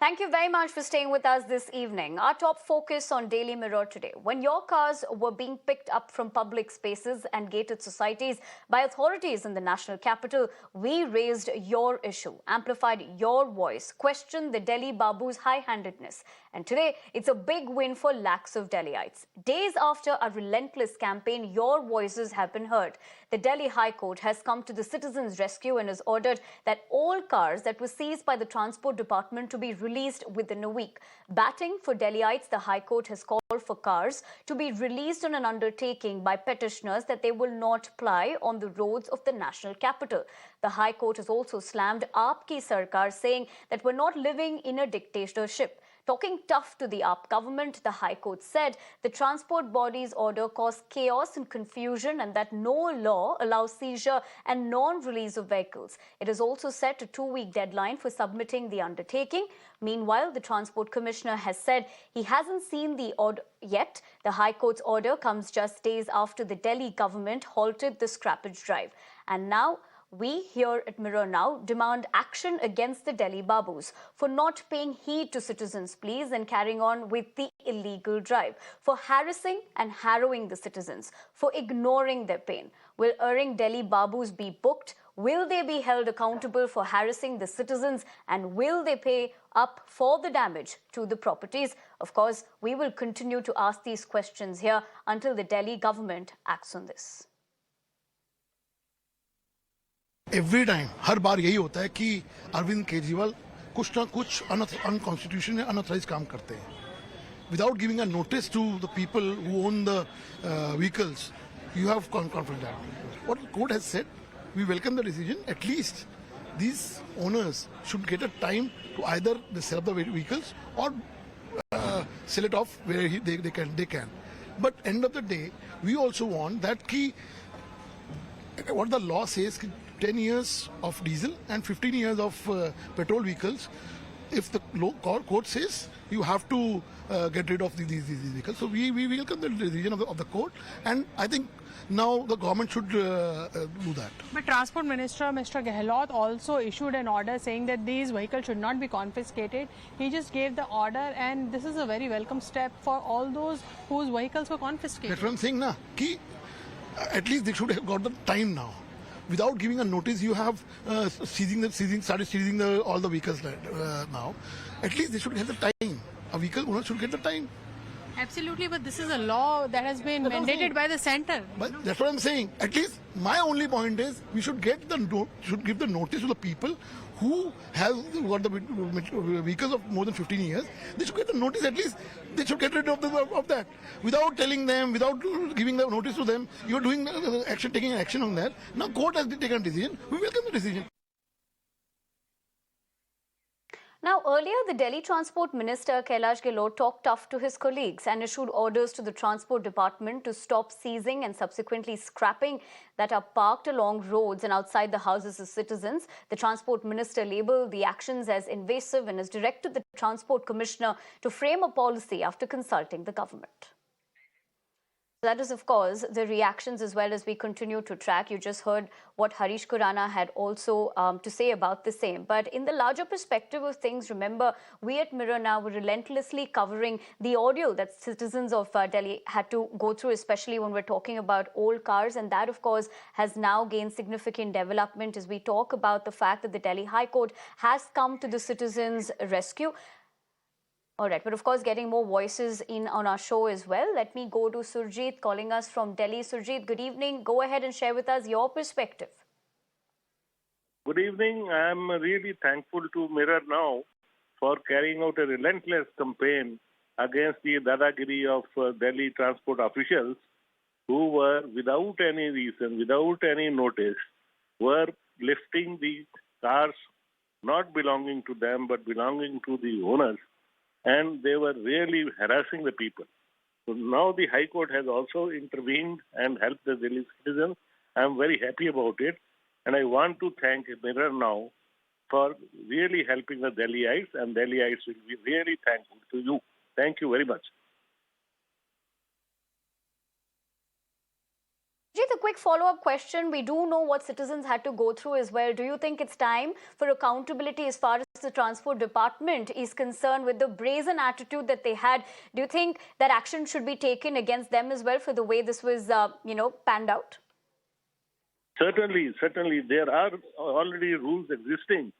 Thank you very much for staying with us this evening. Our top focus on Daily Mirror today. When your cars were being picked up from public spaces and gated societies by authorities in the national capital, we raised your issue, amplified your voice, questioned the Delhi Babu's high-handedness. And today, it's a big win for lakhs of Delhiites. Days after a relentless campaign, your voices have been heard. The Delhi High Court has come to the citizens' rescue and has ordered that all cars that were seized by the Transport Department to be released within a week. Batting for Delhiites, the High Court has called for cars to be released on an undertaking by petitioners that they will not ply on the roads of the national capital. The High Court has also slammed Aap Ki Sarkar, saying that we're not living in a dictatorship. Talking tough to the AAP government, the High Court said the transport body's order caused chaos and confusion and that no law allows seizure and non-release of vehicles. It has also set a 2-week deadline for submitting the undertaking. Meanwhile, the Transport Commissioner has said he hasn't seen the order yet. The High Court's order comes just days after the Delhi government halted the scrappage drive. And now, we here at Mirror Now demand action against the Delhi Babus for not paying heed to citizens' pleas and carrying on with the illegal drive, for harassing and harrowing the citizens, for ignoring their pain. Will erring Delhi Babus be booked? Will they be held accountable for harassing the citizens? And will they pay up for the damage to the properties? Of course, we will continue to ask these questions here until the Delhi government acts on this. Every time हर बार यही होता है कि अरविंद केजरीवाल कुछ ना कुछ अनकॉन्स्टिट्यूशन unauthorized काम करते हैं without giving a notice to the people who own the vehicles you have confidence that what the court has said we welcome the decision at least these owners should get a time to either they sell the vehicles or sell it off where they can. But end of the day, we also want that ki what the law says, 10 years of diesel and 15 years of petrol vehicles. If the court says you have to get rid of these vehicles, so we welcome the decision of the court, and I think now the government should do that. But Transport Minister Mr. Gehlot also issued an order saying that these vehicles should not be confiscated. He just gave the order, and this is a very welcome step for all those whose vehicles were confiscated. That's what I'm saying, na, ki at least they should have got the time now. Without giving a notice, you have started seizing all the vehicles now. At least they should get the time. A vehicle owner should get the time. Absolutely, but this is a law that has been mandated by the center. But that's what I'm saying. At least my only point is we should give the notice to the people who have got the vehicles of more than 15 years. They should get the notice. At least they should get rid of that. Without telling them, without giving the notice to them, you're doing taking action on that. Now court has taken a decision. We welcome the decision. Now, earlier, the Delhi Transport Minister Kailash Gehlot talked tough to his colleagues and issued orders to the Transport Department to stop seizing and subsequently scrapping that are parked along roads and outside the houses of citizens. The Transport Minister labelled the actions as invasive and has directed the Transport Commissioner to frame a policy after consulting the government. That is, of course, the reactions as well as we continue to track. You just heard what Harish Khurana had also to say about the same. But in the larger perspective of things, remember, we at Mirror Now were relentlessly covering the audio that citizens of Delhi had to go through, especially when we're talking about old cars. And that, of course, has now gained significant development as we talk about the fact that the Delhi High Court has come to the citizens' rescue. All right, but of course, getting more voices in on our show as well. Let me go to Surjit calling us from Delhi. Surjit, good evening. Go ahead and share with us your perspective. Good evening. I am really thankful to Mirror Now for carrying out a relentless campaign against the dadagiri of Delhi transport officials who were, without any reason, without any notice, were lifting the cars not belonging to them but belonging to the owners. And they were really harassing the people. So now the High Court has also intervened and helped the Delhi citizens. I am very happy about it. And I want to thank Mirror Now for really helping the Delhiites, and Delhiites will be really thankful to you. Thank you very much. Jit, a quick follow-up question. We do know what citizens had to go through as well. Do you think it's time for accountability as far as the transport department is concerned with the brazen attitude that they had? Do you think that action should be taken against them as well for the way this was, panned out? Certainly, certainly. There are already rules existing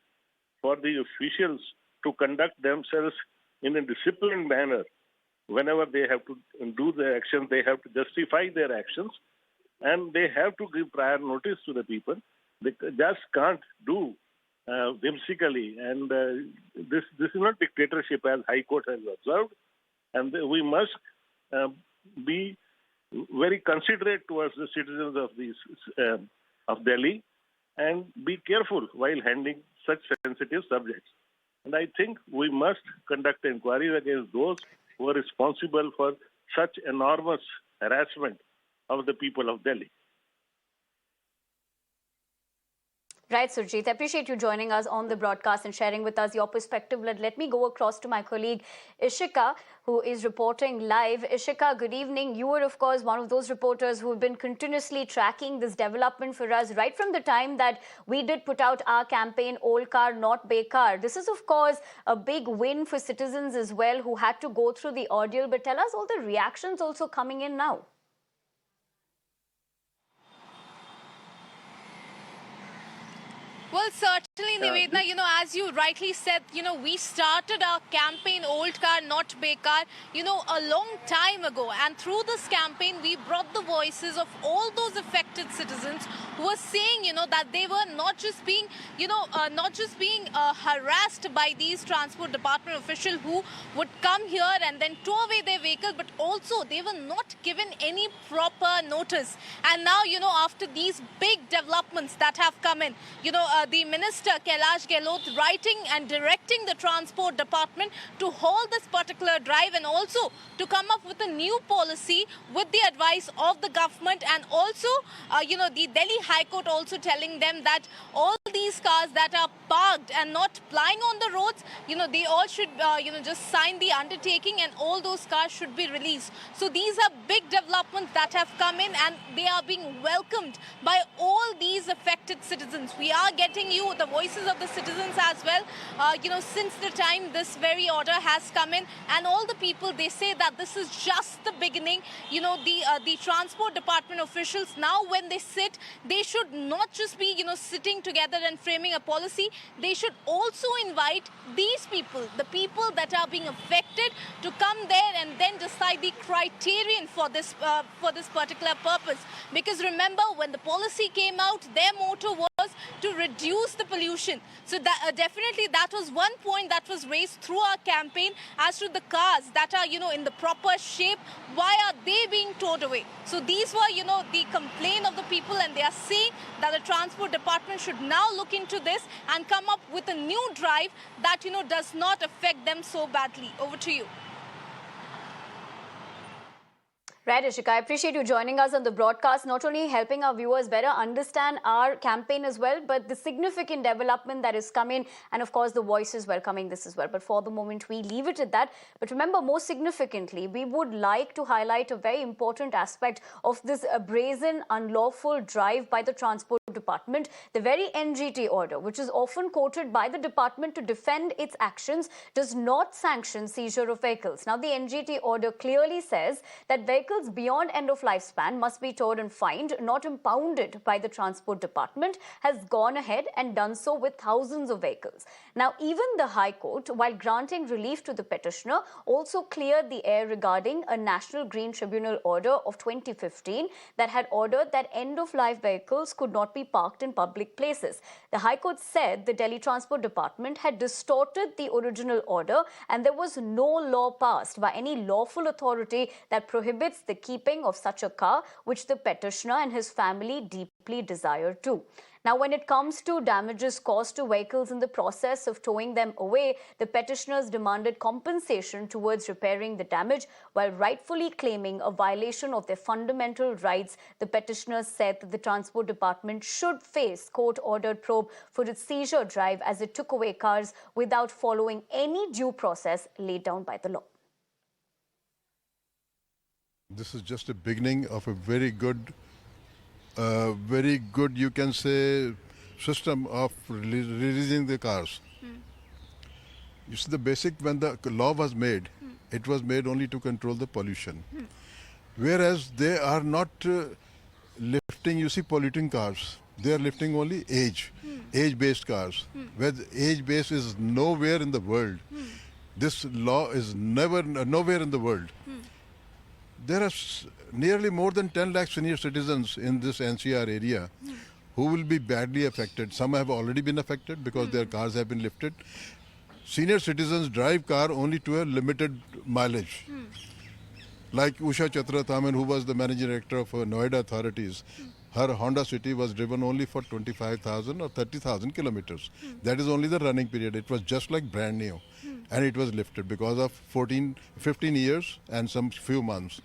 for the officials to conduct themselves in a disciplined manner. Whenever they have to do their actions, they have to justify their actions, and they have to give prior notice to the people. They just can't do whimsically. And this is not dictatorship, as High Court has observed. And we must be very considerate towards the citizens of these of Delhi, and be careful while handling such sensitive subjects. And I think we must conduct inquiries against those who are responsible for such enormous harassment of the people of Delhi. Right, Surjit. I appreciate you joining us on the broadcast and sharing with us your perspective. Let me go across to my colleague Ishika, who is reporting live. Ishika, good evening. You were, of course, one of those reporters who have been continuously tracking this development for us right from the time that we did put out our campaign, Old Car Not Bekaar. This is, of course, a big win for citizens as well who had to go through the ordeal. But tell us all the reactions also coming in now. Well, certainly, Nivedhana, as you rightly said, we started our campaign, Old Car Not Bekaar, a long time ago. And through this campaign, we brought the voices of all those affected citizens who were saying, that they were not just being, harassed by these transport department officials who would come here and then tow away their vehicle, but also they were not given any proper notice. And now, after these big developments that have come in, the Minister Kailash Gehlot writing and directing the Transport Department to hold this particular drive and also to come up with a new policy with the advice of the government, and also, the Delhi High Court also telling them that all these cars that are parked and not plying on the roads, they all should, just sign the undertaking and all those cars should be released. So these are big developments that have come in and they are being welcomed by all these affected citizens. We are getting you the voices of the citizens as well, since the time this very order has come in, and all the people, they say that this is just the beginning. The transport department officials, now when they sit, they should not just be, sitting together and framing a policy. They should also invite these people, the people that are being affected, to come there and then decide the criterion for this particular purpose. Because remember, when the policy came out, their motto was to reduce the pollution. So that, definitely that was one point that was raised through our campaign as to the cars that are, in the proper shape. Why are they being towed away? So these were, the complaint of the people, and they are saying that the transport department should now look into this and come up with a new drive that, does not affect them so badly. Over to you. Right, Ishika, I appreciate you joining us on the broadcast, not only helping our viewers better understand our campaign as well, but the significant development that is coming, and of course the voices welcoming this as well. But for the moment, we leave it at that. But remember, more significantly, we would like to highlight a very important aspect of this brazen, unlawful drive by the Transport Department. The very NGT order, which is often quoted by the department to defend its actions, does not sanction seizure of vehicles. Now, the NGT order clearly says that vehicles beyond end of lifespan must be towed and fined, not impounded by the Transport Department, has gone ahead and done so with thousands of vehicles. Now, even the High Court, while granting relief to the petitioner, also cleared the air regarding a National Green Tribunal order of 2015 that had ordered that end-of-life vehicles could not be parked in public places. The High Court said the Delhi Transport Department had distorted the original order and there was no law passed by any lawful authority that prohibits the keeping of such a car, which the petitioner and his family deeply desire to. Now, when it comes to damages caused to vehicles in the process of towing them away, the petitioners demanded compensation towards repairing the damage, while rightfully claiming a violation of their fundamental rights. The petitioners said that the Transport Department should face court-ordered probe for its seizure drive as it took away cars without following any due process laid down by the law. This is just a beginning of a very good very good, you can say, system of releasing the cars. You see, the basic, when the law was made, it was made only to control the pollution. Whereas they are not lifting, you see, polluting cars. They are lifting only age-based cars. Where the age base is nowhere in the world. This law is nowhere in the world. There are nearly more than 10 lakh senior citizens in this NCR area who will be badly affected. Some have already been affected because their cars have been lifted. Senior citizens drive car only to a limited mileage. Like Usha Chatrathaman, who was the managing director of Noida authorities, her Honda City was driven only for 25,000 or 30,000 kilometers. That is only the running period. It was just like brand new. And it was lifted because of 15 years and some few months.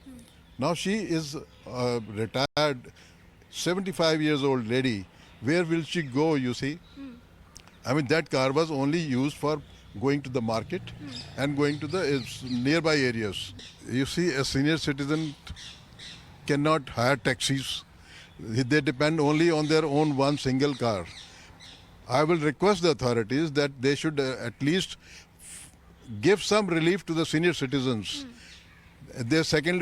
Now she is a retired 75 years old lady. Where will she go, you see? I mean, that car was only used for going to the market and going to the nearby areas. You see, a senior citizen cannot hire taxis. They depend only on their own one single car. I will request the authorities that they should at least give some relief to the senior citizens.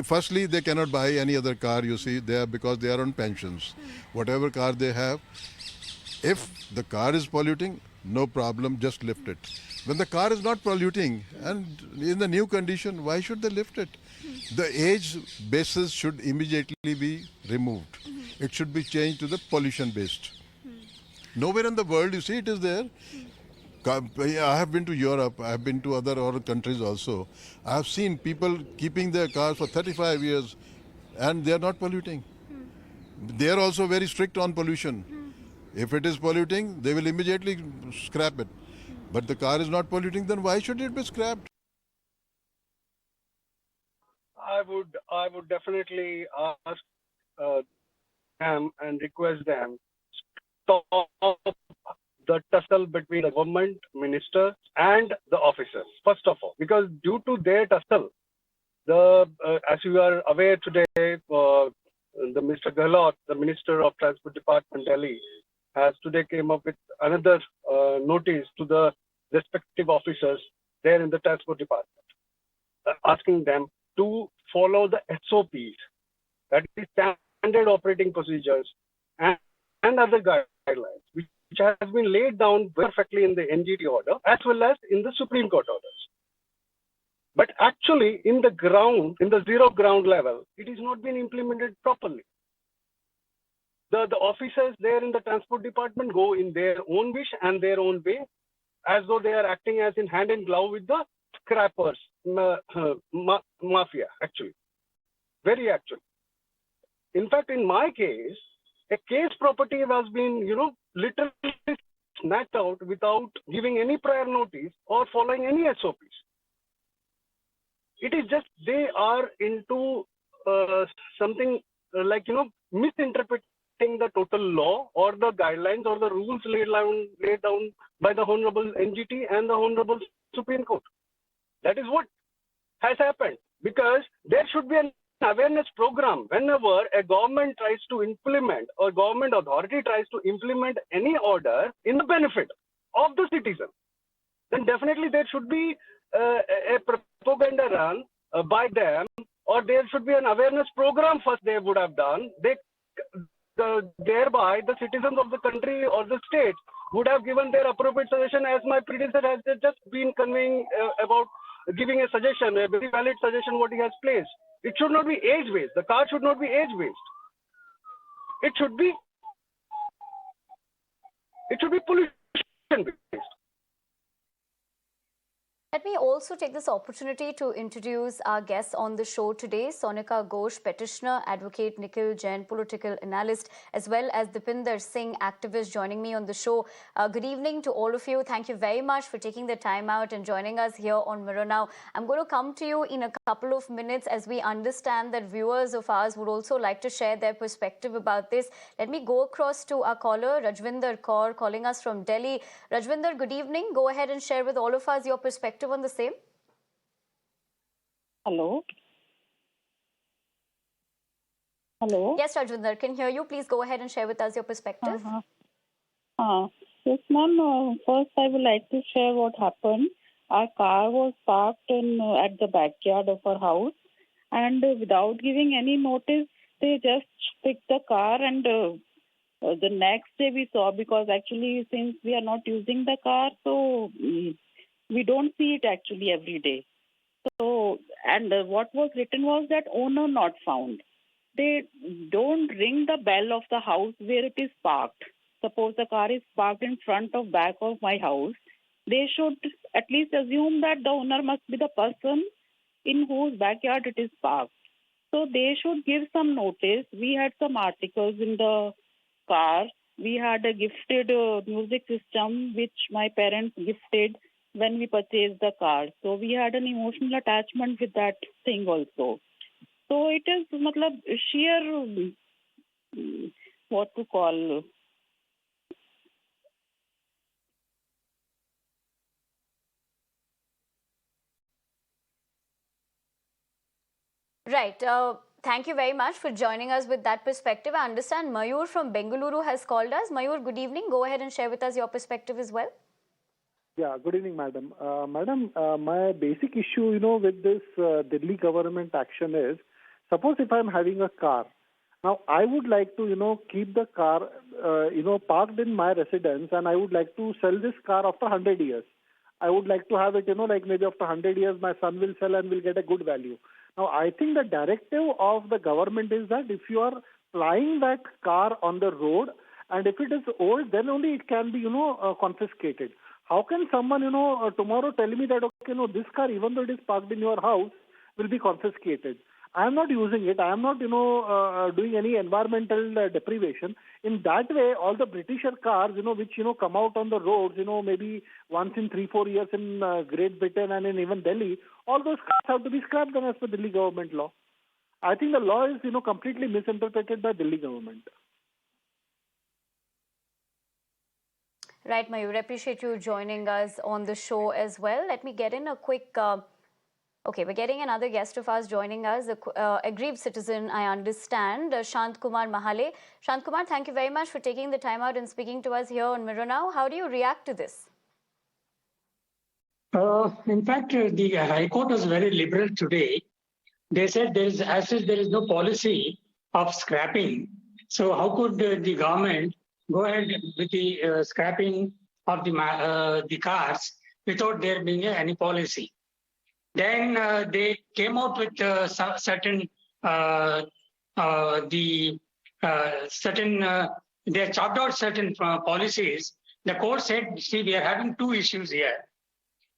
Firstly, they cannot buy any other car, you see, because they are on pensions. Whatever car they have, if the car is polluting, no problem, just lift it. When the car is not polluting and in the new condition, why should they lift it? The age basis should immediately be removed. It should be changed to the pollution based. Nowhere in the world, you see, it is there. I have been to Europe, I have been to other countries also. I have seen people keeping their cars for 35 years and they are not polluting. They are also very strict on pollution. If it is polluting, they will immediately scrap it. But the car is not polluting, then why should it be scrapped? I would definitely ask them and request them stop the tussle between the government ministers and the officers, first of all, because due to their tussle, as you are aware today, the Mr. Gehlot, the Minister of Transport Department, Delhi, has today came up with another notice to the respective officers there in the Transport Department, asking them to follow the SOPs, that is standard operating procedures, and other guidelines, which has been laid down perfectly in the NGT order as well as in the Supreme Court orders. But actually, in the ground, in the zero ground level, it is not been implemented properly. The officers there in the Transport Department go in their own wish and their own way, as though they are acting as in hand in glove with the scrappers, mafia, actually. Very actually. In fact, in my case, a case property has been, literally snatched out without giving any prior notice or following any SOPs. It is just they are into something like, misinterpreting the total law or the guidelines or the rules laid down by the Honorable NGT and the Honorable Supreme Court. That is what has happened, because there should be an awareness program whenever a government tries to implement or government authority tries to implement any order in the benefit of the citizen. Then definitely there should be a propaganda run by them, or there should be an awareness program first they would have done. Thereby the citizens of the country or the state would have given their appropriate suggestion, as my predecessor has just been conveying about giving a suggestion, a very valid suggestion what he has placed. It should not be age-based. The car should not be age-based. It should be pollution-based. Let me also take this opportunity to introduce our guests on the show today. Sonika Ghosh, petitioner, advocate Nikhil Jain, political analyst, as well as Dipinder Singh, activist, joining me on the show. Good evening to all of you. Thank you very much for taking the time out and joining us here on Mirror Now. I'm going to come to you in a couple of minutes, as we understand that viewers of ours would also like to share their perspective about this. Let me go across to our caller, Rajvinder Kaur, calling us from Delhi. Rajvinder, good evening. Go ahead and share with all of us your perspective on the same. Hello. Hello. Yes, Rajvinder, can hear you. Please go ahead and share with us your perspective. Yes, ma'am. First, I would like to share what happened. Our car was parked at the backyard of our house, and without giving any notice, they just picked the car. And the next day we saw, because actually since we are not using the car, so we don't see it actually every day. So, and what was written was that owner not found. They don't ring the bell of the house where it is parked. Suppose the car is parked in front or back of my house, they should at least assume that the owner must be the person in whose backyard it is parked. So they should give some notice. We had some articles in the car. We had a gifted music system which my parents gifted when we purchased the car. So we had an emotional attachment with that thing also. So it is matlab, sheer, what to call, Right. Thank you very much for joining us with that perspective. I understand Mayur from Bengaluru has called us. Mayur, good evening. Go ahead and share with us your perspective as well. Yeah, good evening, madam. Madam, my basic issue, with this Delhi government action is, suppose if I'm having a car, now I would like to, keep the car, parked in my residence, and I would like to sell this car after 100 years. I would like to have it, like maybe after 100 years, my son will sell and will get a good value. Now, I think the directive of the government is that if you are plying that car on the road, and if it is old, then only it can be, confiscated. How can someone, tomorrow tell me that, okay, no, this car, even though it is parked in your house, will be confiscated? I am not using it. I am not, doing any environmental deprivation. In that way, all the Britisher cars, which, come out on the roads, maybe once in 3-4 years in Great Britain and in even Delhi, all those cars have to be scrapped then as per Delhi government law. I think the law is, completely misinterpreted by Delhi government. Right, Mayur. Appreciate you joining us on the show as well. Let me get in a quick... Okay, we're getting another guest of ours joining us, the aggrieved citizen, I understand, Shant Kumar Mahale. Shant Kumar, thank you very much for taking the time out and speaking to us here on Mirror Now. How do you react to this? In fact, the High Court was very liberal today. They said there is no policy of scrapping. So how could the government go ahead with the scrapping of the cars without there being any policy? Then they came out with they chopped out certain policies. The court said, see, we are having two issues here.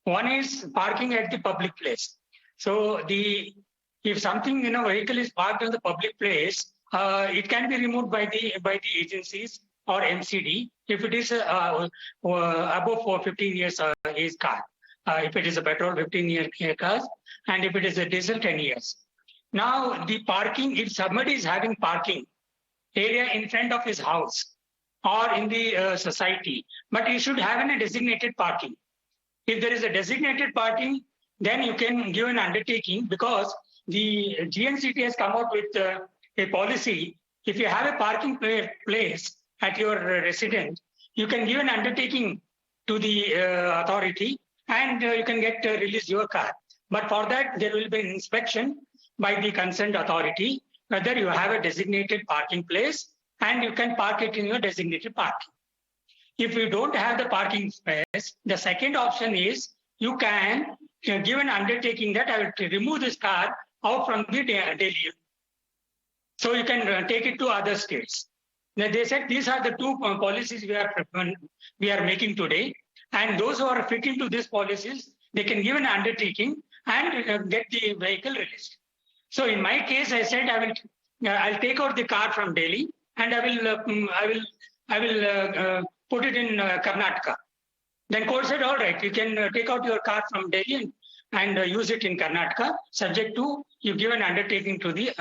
One is parking at the public place. So if something, vehicle is parked on the public place, it can be removed by the agencies or MCD if it is above 15 years age car. If it is a petrol, 15-year cars, and if it is a diesel, 10 years. Now, the parking, if somebody is having parking area in front of his house or in the society, but he should have a designated parking. If there is a designated parking, then you can give an undertaking, because the GNCT has come out with a policy. If you have a parking place at your residence, you can give an undertaking to the authority, and you can release your car. But for that, there will be an inspection by the concerned authority whether you have a designated parking place and you can park it in your designated parking. If you don't have the parking space, the second option is you can give an undertaking that I will remove this car out from the Delhi. So you can take it to other states. Now they said these are the two policies we are making today. And those who are fit into these policies, they can give an undertaking and get the vehicle released. So in my case, I said I'll take out the car from Delhi and I will put it in Karnataka. Then court said, all right, you can take out your car from Delhi and use it in Karnataka, subject to you give an undertaking to the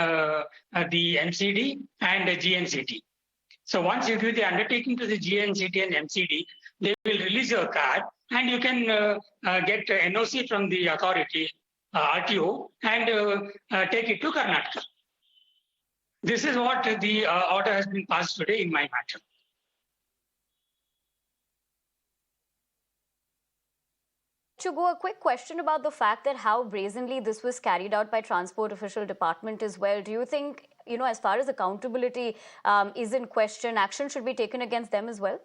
MCD and the GNCT. So once you give the undertaking to the GNCT and MCD, they will release your car and you can get NOC from the authority, RTO, and take it to Karnataka. This is what the order has been passed today in my matter. To go, a quick question about the fact that how brazenly this was carried out by Transport Official Department as well. Do you think, as far as accountability is in question, action should be taken against them as well?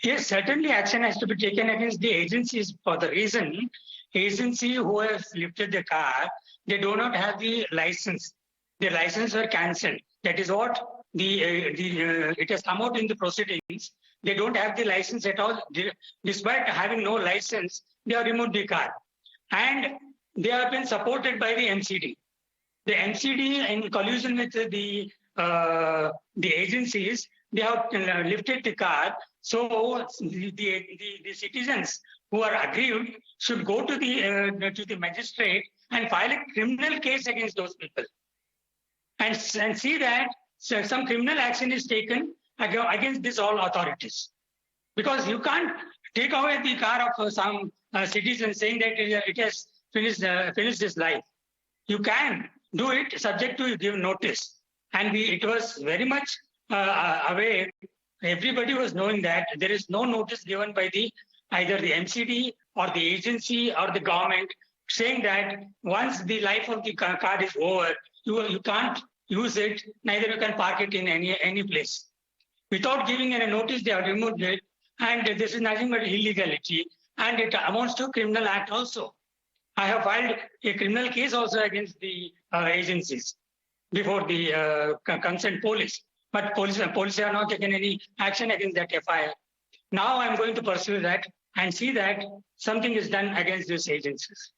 Yes, certainly action has to be taken against the agencies for the reason agency who has lifted the car, they do not have the license. The license were cancelled. That is what it has come out in the proceedings. They don't have the license at all. Despite having no license, they have removed the car. And they have been supported by the MCD. The MCD, in collusion with the agencies, they have lifted the car. So the citizens who are aggrieved should go to the magistrate and file a criminal case against those people, and see that some criminal action is taken against these all authorities. Because you can't take away the car of some citizen saying that it has finished its life. You can do it subject to give notice. And it was very much aware. Everybody was knowing that there is no notice given by either the MCD or the agency or the government saying that once the life of the car is over, you can't use it, neither you can park it in any place. Without giving any notice, they have removed it, and this is nothing but illegality, and it amounts to criminal act also. I have filed a criminal case also against the agencies before the concerned police, but police have not taken any action against that FIR. Now I'm going to pursue that and see that something is done against these agencies.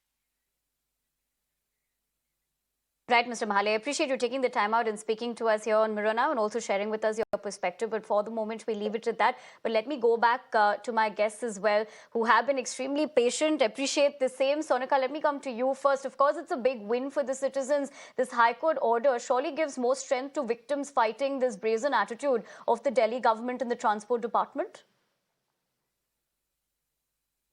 Right, Mr. Mahale, I appreciate you taking the time out and speaking to us here on Mirror Now and also sharing with us your perspective. But for the moment, we leave it at that. But let me go back to my guests as well, who have been extremely patient. Appreciate the same. Sonika, let me come to you first. Of course, it's a big win for the citizens. This High Court order surely gives more strength to victims fighting this brazen attitude of the Delhi government and the Transport Department.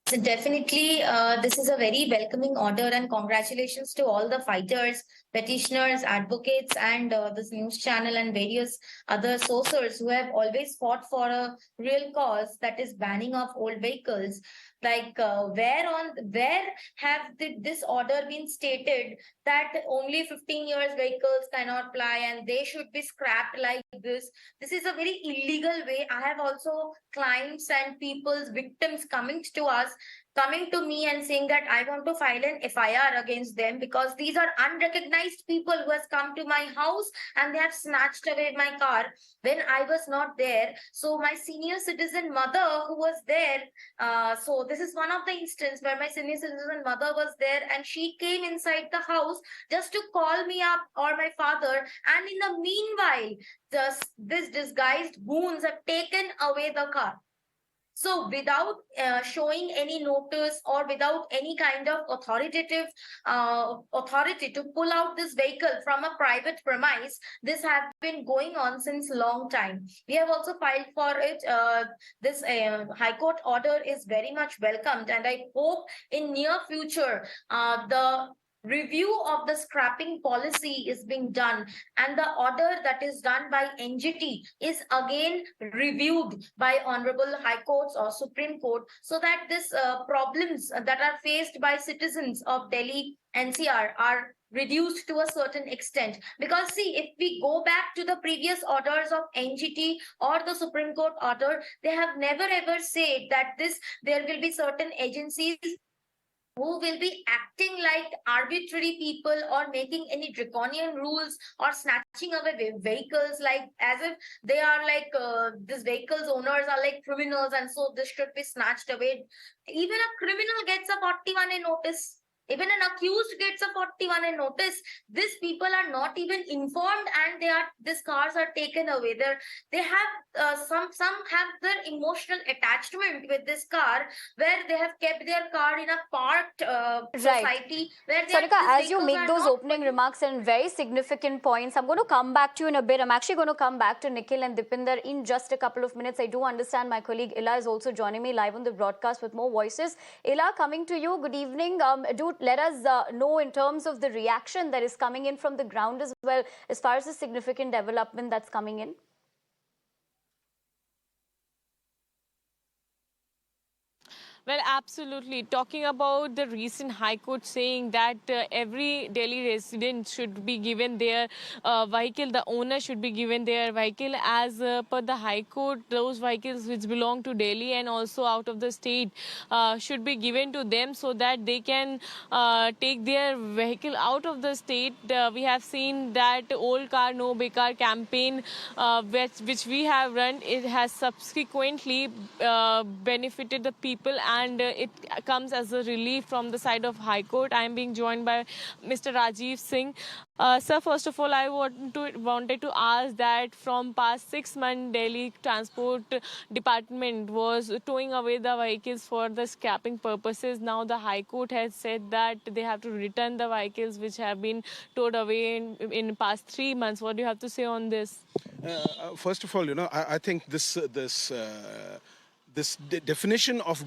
So definitely, this is a very welcoming order, and congratulations to all the fighters, petitioners, advocates, and this news channel and various other sources who have always fought for a real cause, that is banning of old vehicles. Like where have this order been stated that only 15 years vehicles cannot ply and they should be scrapped like this? This is a very illegal way. I have also clients and people's victims coming to me and saying that I want to file an FIR against them because these are unrecognized people who has come to my house and they have snatched away my car when I was not there. So my senior citizen mother who was there, so this is one of the instances where my senior citizen mother was there and she came inside the house just to call me up or my father, and in the meanwhile this disguised goons have taken away the car. So without showing any notice or without any kind of authoritative authority to pull out this vehicle from a private premise, this has been going on since long time. We have also filed for it. This High Court order is very much welcomed, and I hope in near future the review of the scrapping policy is being done, and the order that is done by NGT is again reviewed by honorable high courts or Supreme Court, so that this problems that are faced by citizens of Delhi NCR are reduced to a certain extent. Because see, if we go back to the previous orders of NGT or the Supreme Court order, they have never ever said that there will be certain agencies who will be acting like arbitrary people or making any draconian rules or snatching away vehicles, like as if they are like these vehicles owners are like criminals and so this should be snatched away. Even a criminal gets a 41A notice. Even an accused gets a 41A notice. These people are not even informed, and these cars are taken away. They have some have their emotional attachment with this car, where they have kept their car in a parked society. Where Sonika, as you make those opening remarks and very significant points, I'm going to come back to you in a bit. I'm actually going to come back to Nikhil and Dipinder in just a couple of minutes. I do understand my colleague Ila is also joining me live on the broadcast with more voices. Ila, coming to you. Good evening. Do let us know in terms of the reaction that is coming in from the ground as well, as far as the significant development that's coming in? Well, absolutely. Talking about the recent High Court saying that every Delhi resident should be given their vehicle, the owner should be given their vehicle as per the High Court, those vehicles which belong to Delhi and also out of the state should be given to them so that they can take their vehicle out of the state. We have seen that Old Car No Bekaar campaign which we have run. It has subsequently benefited the people, and it comes as a relief from the side of High Court. I am being joined by Mr. Rajiv Singh. Sir, first of all, I wanted to ask that from past 6 months, Delhi Transport Department was towing away the vehicles for the scrapping purposes. Now the High Court has said that they have to return the vehicles which have been towed away in past 3 months. What do you have to say on this? First of all, I think this definition of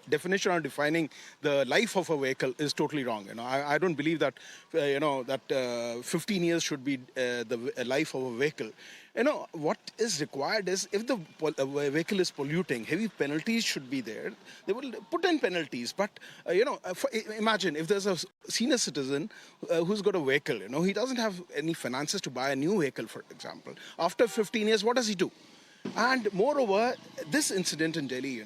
definition of defining the life of a vehicle is totally wrong. I don't believe that 15 years should be the life of a vehicle. What is required is if the vehicle is polluting, heavy penalties should be there. They will put in penalties. But, imagine if there's a senior citizen who's got a vehicle, he doesn't have any finances to buy a new vehicle, for example. After 15 years, what does he do? And moreover, this incident in Delhi,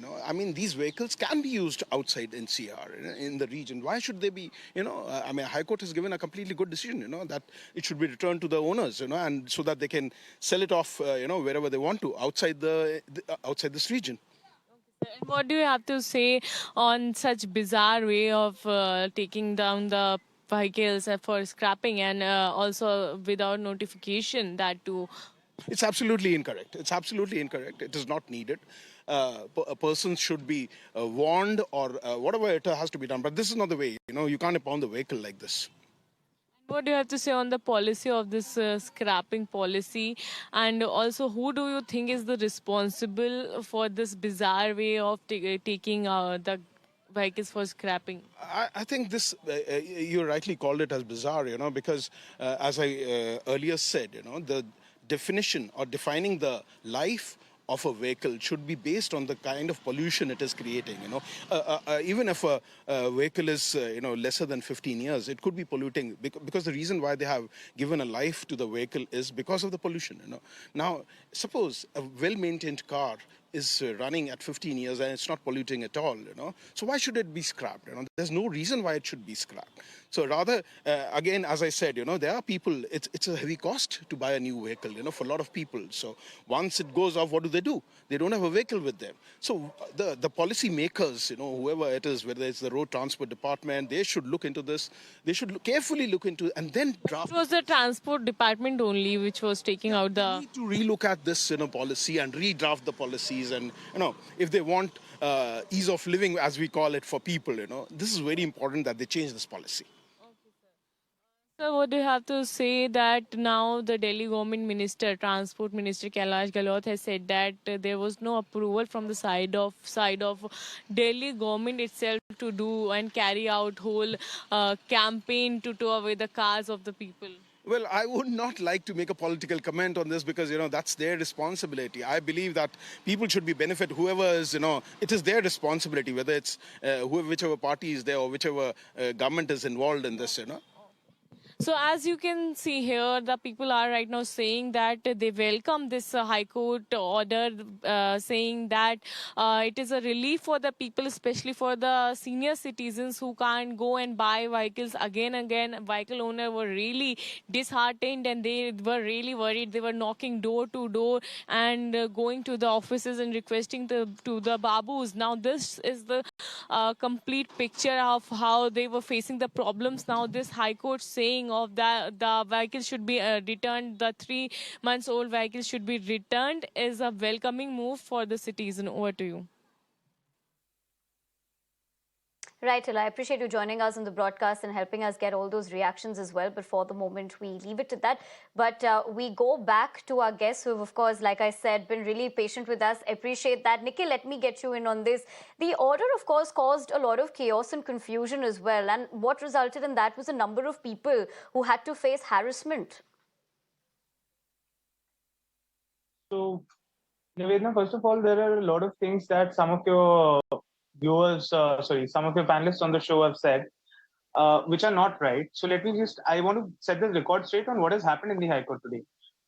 these vehicles can be used outside NCR, in the region. Why should they be, High Court has given a completely good decision, that it should be returned to the owners, and so that they can sell it off, wherever they want to, outside this region. And what do you have to say on such bizarre way of taking down the vehicles for scrapping and also without notification that too? It's absolutely incorrect. It's absolutely incorrect. It is not needed. A person should be warned or whatever it has to be done. But this is not the way. You can't impound the vehicle like this. What do you have to say on the policy of this scrapping policy? And also, who do you think is the responsible for this bizarre way of taking the vehicles for scrapping? I think this, you rightly called it as bizarre, because as I earlier said, the definition or defining the life of a vehicle should be based on the kind of pollution it is creating. Even if a vehicle is lesser than 15 years, it could be polluting because the reason why they have given a life to the vehicle is because of the pollution. Now, suppose a well-maintained car is running at 15 years and it's not polluting at all. So why should it be scrapped? There's no reason why it should be scrapped. So rather, again, as I said, there are people, it's a heavy cost to buy a new vehicle, for a lot of people. So once it goes off, what do? They don't have a vehicle with them. So the policy makers, whoever it is, whether it's the Road Transport Department, they should look into this. They should carefully look into and then draft. It was the Transport Department only which was taking out the... They need to relook at this, policy and redraft the policies. And, if they want ease of living, as we call it, for people, this is very important that they change this policy. So what do you have to say that now the Delhi government minister, Transport Minister Kailash Gehlot has said that there was no approval from the side of Delhi government itself to do and carry out whole campaign to tow away the cars of the people? Well, I would not like to make a political comment on this because, that's their responsibility. I believe that people should be benefit whoever is, it is their responsibility, whether it's whichever party is there or whichever government is involved in this, So as you can see here, the people are right now saying that they welcome this High Court order, saying that it is a relief for the people, especially for the senior citizens who can't go and buy vehicles again. Vehicle owners were really disheartened and they were really worried. They were knocking door to door and going to the offices and requesting to the babus. Now this is the complete picture of how they were facing the problems. Now this High Court saying of that the vehicle should be returned, the 3 months old vehicle should be returned, is a welcoming move for the citizen. Over to you. Right, Till, I appreciate you joining us on the broadcast and helping us get all those reactions as well. But for the moment, we leave it to that. But we go back to our guests who have, of course, like I said, been really patient with us. Appreciate that. Nikhil, let me get you in on this. The order, of course, caused a lot of chaos and confusion as well. And what resulted in that was a number of people who had to face harassment. So, Nivedhana, first of all, there are a lot of things that some of your viewers, some of your panelists on the show have said, which are not right. So I want to set the record straight on what has happened in the High Court today.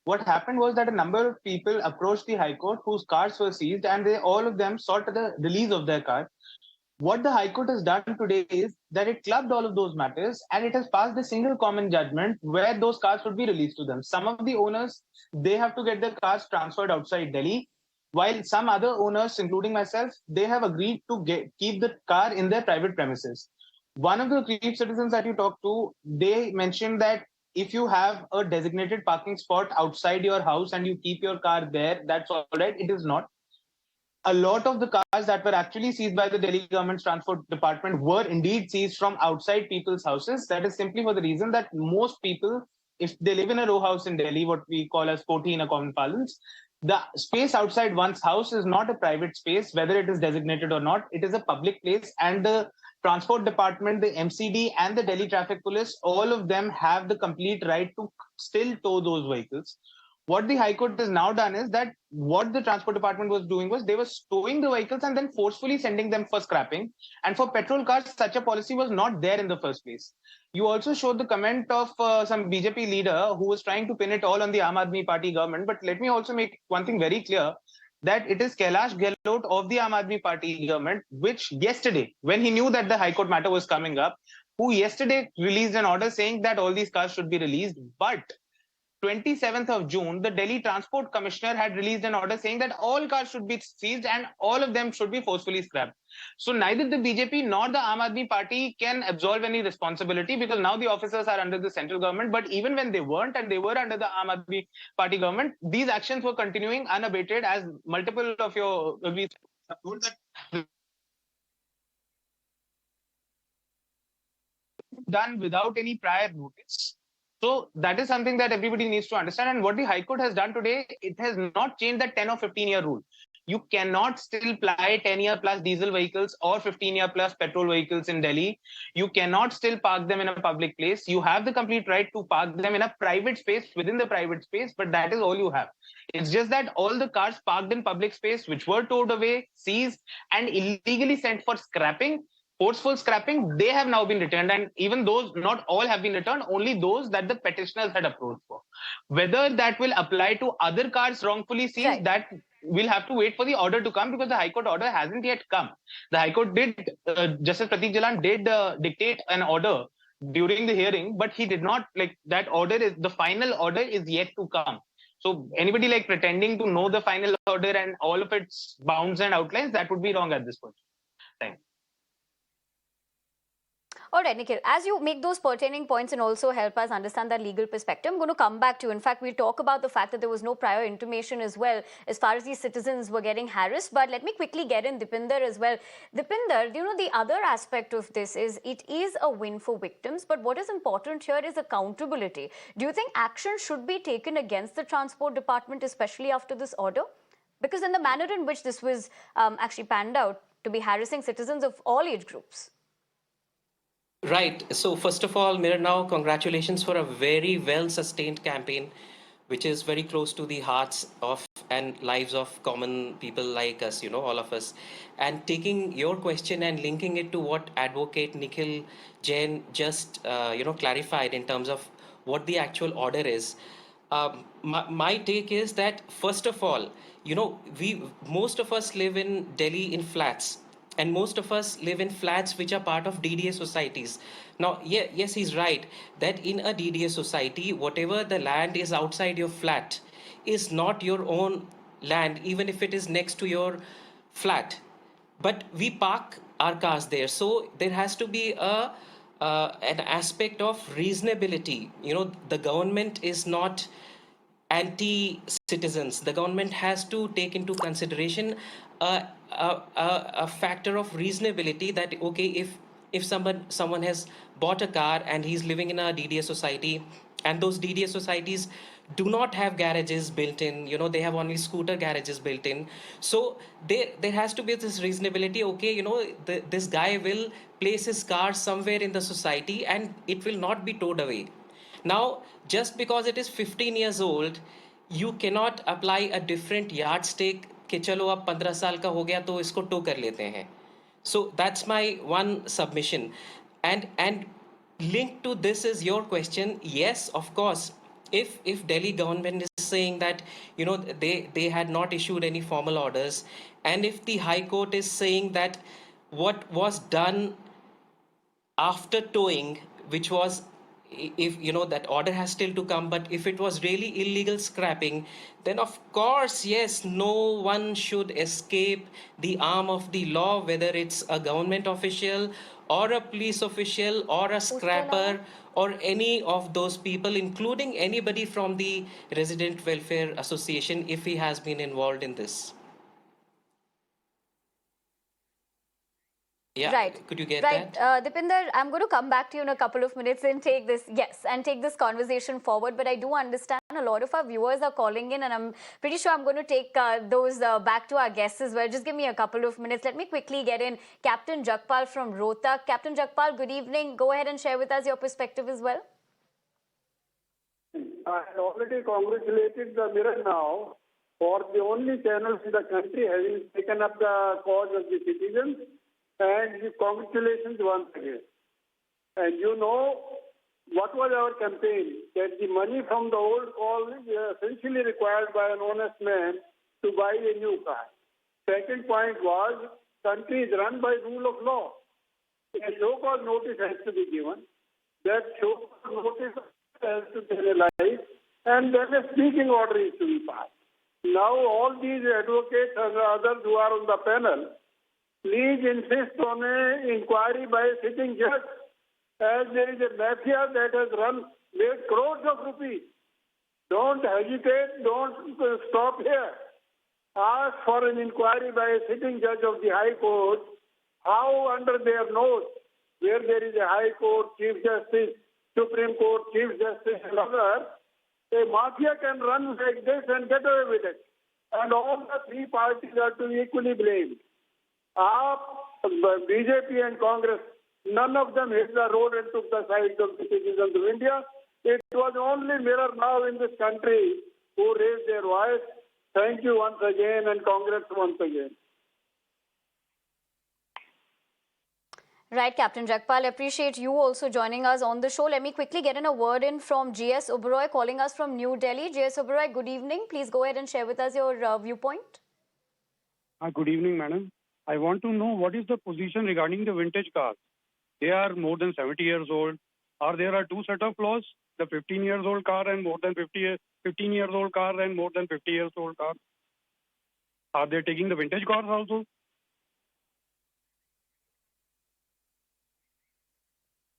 What happened was that a number of people approached the High Court whose cars were seized, and all of them sought the release of their car. What the High Court has done today is that it clubbed all of those matters and it has passed a single common judgment where those cars should be released to them. Some of the owners, they have to get their cars transferred outside Delhi, while some other owners, including myself, they have agreed to keep the car in their private premises. One of the aggrieved citizens that you talked to, they mentioned that if you have a designated parking spot outside your house and you keep your car there, that's all right. It is not. A lot of the cars that were actually seized by the Delhi government's transport department were indeed seized from outside people's houses. That is simply for the reason that most people, if they live in a row house in Delhi, what we call as koti in a common parlance, the space outside one's house is not a private space, whether it is designated or not. It is a public place, and the transport department, the MCD, and the Delhi traffic police, all of them have the complete right to still tow those vehicles. What the High Court has now done is that what the Transport Department was doing was they were towing the vehicles and then forcefully sending them for scrapping. And for petrol cars, such a policy was not there in the first place. You also showed the comment of some BJP leader who was trying to pin it all on the Aam Aadmi Party government. But let me also make one thing very clear, that it is Kailash Gehlot of the Aam Aadmi Party government, which yesterday, when he knew that the High Court matter was coming up, who yesterday released an order saying that all these cars should be released. But 27th of June, the Delhi Transport Commissioner had released an order saying that all cars should be seized and all of them should be forcefully scrapped. So neither the BJP nor the Aam Aadmi Party can absolve any responsibility, because now the officers are under the central government. But even when they weren't and they were under the Aam Aadmi Party government, these actions were continuing unabated, as multiple of your told that done without any prior notice. So that is something that everybody needs to understand. And what the High Court has done today, it has not changed the 10 or 15-year rule. You cannot still ply 10-year plus diesel vehicles or 15-year plus petrol vehicles in Delhi. You cannot still park them in a public place. You have the complete right to park them in a private space within the private space, but that is all you have. It's just that all the cars parked in public space, which were towed away, seized, and illegally sent for scrapping, forceful scrapping, they have now been returned, and even those, not all have been returned, only those that the petitioners had approached for. Whether that will apply to other cars wrongfully seized, right, that we'll have to wait for the order to come, because the High Court order hasn't yet come. The High Court did, Justice Pratik Jalan did dictate an order during the hearing, but he did not, like, that order is, the final order is yet to come. So anybody like pretending to know the final order and all of its bounds and outlines, that would be wrong at this point in time. All right, Nikhil, as you make those pertaining points and also help us understand that legal perspective, I'm going to come back to you. In fact, we'll talk about the fact that there was no prior intimation as well as far as these citizens were getting harassed. But let me quickly get in Dipinder as well. Dipinder, the other aspect of this is it is a win for victims, but what is important here is accountability. Do you think action should be taken against the Transport Department, especially after this order? Because in the manner in which this was actually panned out to be harassing citizens of all age groups. Right. So first of all, Mir, now congratulations for a very well-sustained campaign, which is very close to the hearts of and lives of common people like us, all of us. And taking your question and linking it to what Advocate Nikhil Jain just, clarified in terms of what the actual order is. My take is that, first of all, most of us live in Delhi in flats. And most of us live in flats which are part of DDA societies. Now, yes, he's right that in a DDA society, whatever the land is outside your flat is not your own land, even if it is next to your flat. But we park our cars there. So there has to be an aspect of reasonability. The government is not anti-citizens. The government has to take into consideration a factor of reasonability that, okay, if if someone has bought a car and he's living in a DDA society, and those DDA societies do not have garages built in, they have only scooter garages built in. So there has to be this reasonability. Okay, this guy will place his car somewhere in the society and it will not be towed away. Now, just because it is 15 years old, you cannot apply a different yardstick कि चलो अब 15 साल का हो गया तो इसको to कर लेते हैं. So that's my one submission. And linked to this is your question. Yes, of course, if Delhi government is saying that they had not issued any formal orders, and if the High Court is saying that what was done after towing, which was, if that order has still to come, but if it was really illegal scrapping, then of course, yes, no one should escape the arm of the law, whether it's a government official or a police official or a scrapper or any of those people, including anybody from the Resident Welfare Association, if he has been involved in this. Yeah, right. Could you get that? Dipinder, I'm going to come back to you in a couple of minutes and take this conversation forward. But I do understand a lot of our viewers are calling in, and I'm pretty sure I'm going to take those back to our guests as well. Just give me a couple of minutes. Let me quickly get in Captain Jagpal from Rohtak. Captain Jagpal, good evening. Go ahead and share with us your perspective as well. I had already congratulated the Mirror now for the only channel in the country having taken up the cause of the citizens. And congratulations once again. And what was our campaign? That the money from the old call is essentially required by an honest man to buy a new car. Second point was, country is run by rule of law. A show-cause notice has to be given. That show-cause notice has to be analyzed, and then a speaking order is to be passed. Now all these advocates and others who are on the panel, please insist on an inquiry by a sitting judge, as there is a mafia that has made crores of rupees. Don't hesitate, don't stop here. Ask for an inquiry by a sitting judge of the High Court, how under their nose, where there is a High Court, Chief Justice, Supreme Court, Chief Justice and others, a mafia can run like this and get away with it. And all the three parties are to be equally blamed. BJP and Congress, none of them hit the road and took the side of the citizens of India. It was only Mirror now in this country who raised their voice. Thank you once again, and congrats once again. Right, Captain Jagpal, appreciate you also joining us on the show. Let me quickly get in a word in from GS Uproar calling us from New Delhi. GS Uproar, good evening. Please go ahead and share with us your viewpoint. Good evening, madam. I want to know what is the position regarding the vintage cars. They are more than 70 years old. Or there are two set of laws, the 15 years old car and more than 15 years old car and more than 50 years old car. Are they taking the vintage cars also?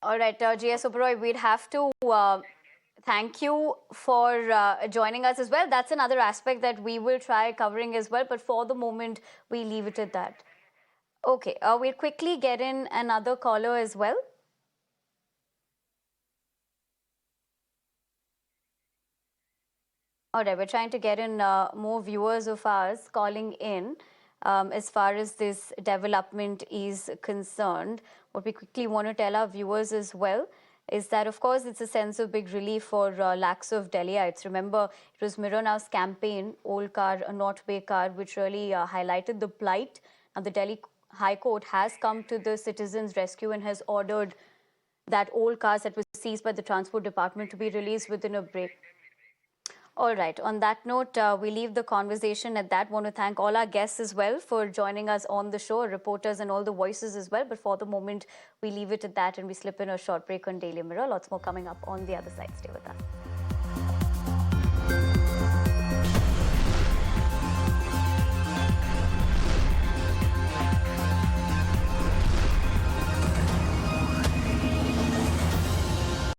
All right, GS Uproar, we'd have to thank you for joining us as well. That's another aspect that we will try covering as well. But for the moment, we leave it at that. Okay, we'll quickly get in another caller as well. All right, we're trying to get in more viewers of ours calling in as far as this development is concerned. What we quickly want to tell our viewers as well is that, of course, it's a sense of big relief for lakhs of Delhiites. Remember, it was Mirror Now's campaign, Old Car Not Bekaar, which really highlighted the plight. And the Delhi High Court has come to the citizens' rescue and has ordered that old cars that were seized by the Transport Department to be released within a break. All right. On that note, we leave the conversation at that. Want to thank all our guests as well for joining us on the show, reporters and all the voices as well. But for the moment, we leave it at that and we slip in a short break on Daily Mirror. Lots more coming up on the other side. Stay with us.